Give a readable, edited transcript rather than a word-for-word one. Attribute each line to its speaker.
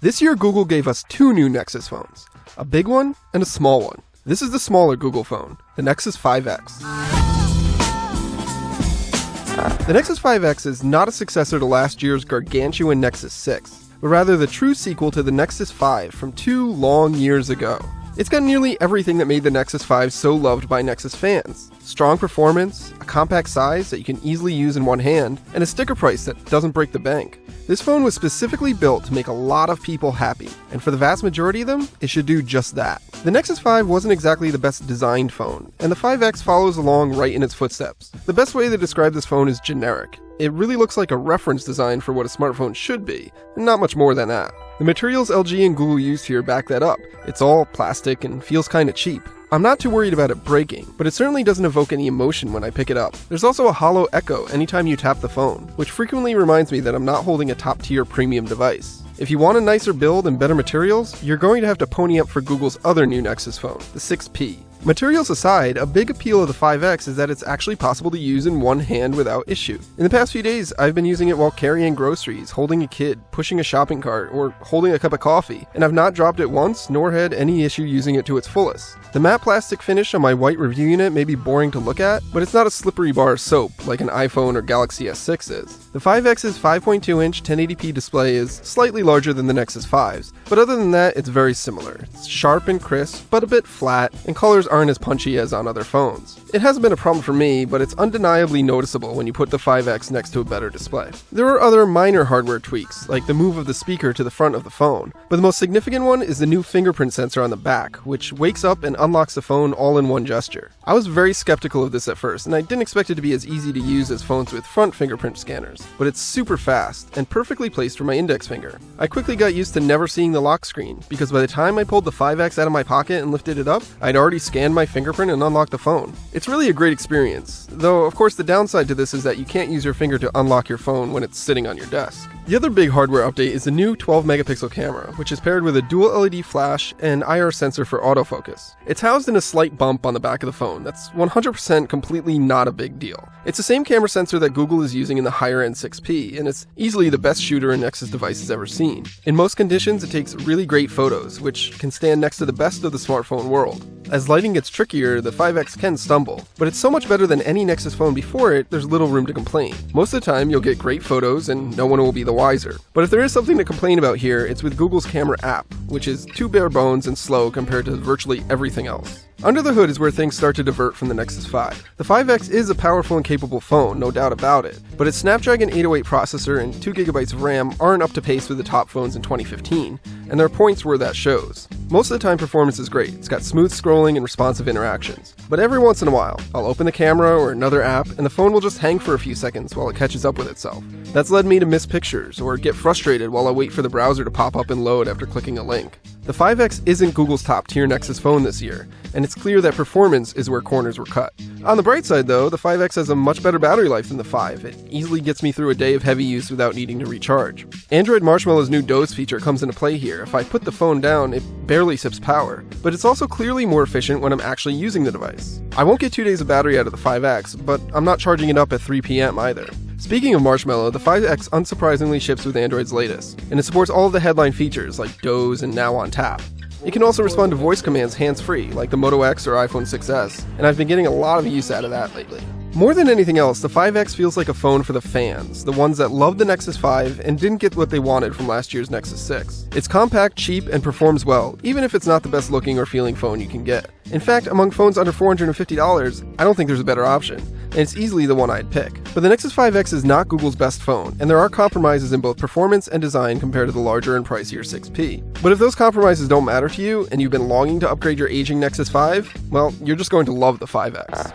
Speaker 1: This year, Google gave us two new Nexus phones, a big one and a small one. This is the smaller Google phone, the Nexus 5X. The Nexus 5X is not a successor to last year's gargantuan Nexus 6, but rather the true sequel to the Nexus 5 from 2 long years ago. It's got nearly everything that made the Nexus 5 so loved by Nexus fans. Strong performance, a compact size that you can easily use in one hand, and a sticker price that doesn't break the bank. This phone was specifically built to make a lot of people happy, and for the vast majority of them, it should do just that. The Nexus 5 wasn't exactly the best designed phone, and the 5X follows along right in its footsteps. The best way to describe this phone is generic. It really looks like a reference design for what a smartphone should be, and not much more than that. The materials LG and Google used here back that up. It's all plastic and feels kinda cheap. I'm not too worried about it breaking, but it certainly doesn't evoke any emotion when I pick it up. There's also a hollow echo anytime you tap the phone, which frequently reminds me that I'm not holding a top-tier premium device. If you want a nicer build and better materials, you're going to have to pony up for Google's other new Nexus phone, the 6P. Materials aside, a big appeal of the 5X is that it's actually possible to use in one hand without issue. In the past few days, I've been using it while carrying groceries, holding a kid, pushing a shopping cart, or holding a cup of coffee, and I've not dropped it once, nor had any issue using it to its fullest. The matte plastic finish on my white review unit may be boring to look at, but it's not a slippery bar of soap like an iPhone or Galaxy S6 is. The 5X's 5.2-inch 1080p display is slightly larger than the Nexus 5's, but other than that, it's very similar. It's sharp and crisp, but a bit flat, and colors aren't as punchy as on other phones. It hasn't been a problem for me, but it's undeniably noticeable when you put the 5X next to a better display. There are other minor hardware tweaks, like the move of the speaker to the front of the phone, but the most significant one is the new fingerprint sensor on the back, which wakes up and unlocks the phone all in one gesture. I was very skeptical of this at first, and I didn't expect it to be as easy to use as phones with front fingerprint scanners, but it's super fast and perfectly placed for my index finger. I quickly got used to never seeing the lock screen, because by the time I pulled the 5X out of my pocket and lifted it up, I'd already scanned my fingerprint and unlocked the phone. It's really a great experience, though of course the downside to this is that you can't use your finger to unlock your phone when it's sitting on your desk. The other big hardware update is the new 12-megapixel camera, which is paired with a dual LED flash and IR sensor for autofocus. It's housed in a slight bump on the back of the phone that's 100% completely not a big deal. It's the same camera sensor that Google is using in the higher-end 6P, and it's easily the best shooter a Nexus device has ever seen. In most conditions, it takes really great photos, which can stand next to the best of the smartphone world. As lighting gets trickier, the 5X can stumble, but it's so much better than any Nexus phone before it, there's little room to complain. Most of the time, you'll get great photos and no one will be the wiser. But if there is something to complain about here, it's with Google's camera app, which is too bare bones and slow compared to virtually everything else. Under the hood is where things start to divert from the Nexus 5. The 5X is a powerful and capable phone, no doubt about it, but its Snapdragon 808 processor and 2GB of RAM aren't up to pace with the top phones in 2015, and there are points where that shows. Most of the time performance is great, it's got smooth scrolling and responsive interactions, but every once in a while, I'll open the camera or another app and the phone will just hang for a few seconds while it catches up with itself. That's led me to miss pictures or get frustrated while I wait for the browser to pop up and load after clicking a link. The 5X isn't Google's top-tier Nexus phone this year, and it's clear that performance is where corners were cut. On the bright side though, the 5X has a much better battery life than the 5. It easily gets me through a day of heavy use without needing to recharge. Android Marshmallow's new doze feature comes into play here. If I put the phone down, it barely sips power, but it's also clearly more efficient when I'm actually using the device. I won't get 2 days of battery out of the 5X, but I'm not charging it up at 3 p.m. either. Speaking of Marshmallow, the 5X unsurprisingly ships with Android's latest, and it supports all of the headline features like doze and now on tap. It can also respond to voice commands hands-free, like the Moto X or iPhone 6s, and I've been getting a lot of use out of that lately. More than anything else, the 5X feels like a phone for the fans, the ones that loved the Nexus 5 and didn't get what they wanted from last year's Nexus 6. It's compact, cheap, and performs well, even if it's not the best looking or feeling phone you can get. In fact, among phones under $450, I don't think there's a better option, and it's easily the one I'd pick. But the Nexus 5X is not Google's best phone, and there are compromises in both performance and design compared to the larger and pricier 6P. But if those compromises don't matter to you, and you've been longing to upgrade your aging Nexus 5, well, you're just going to love the 5X.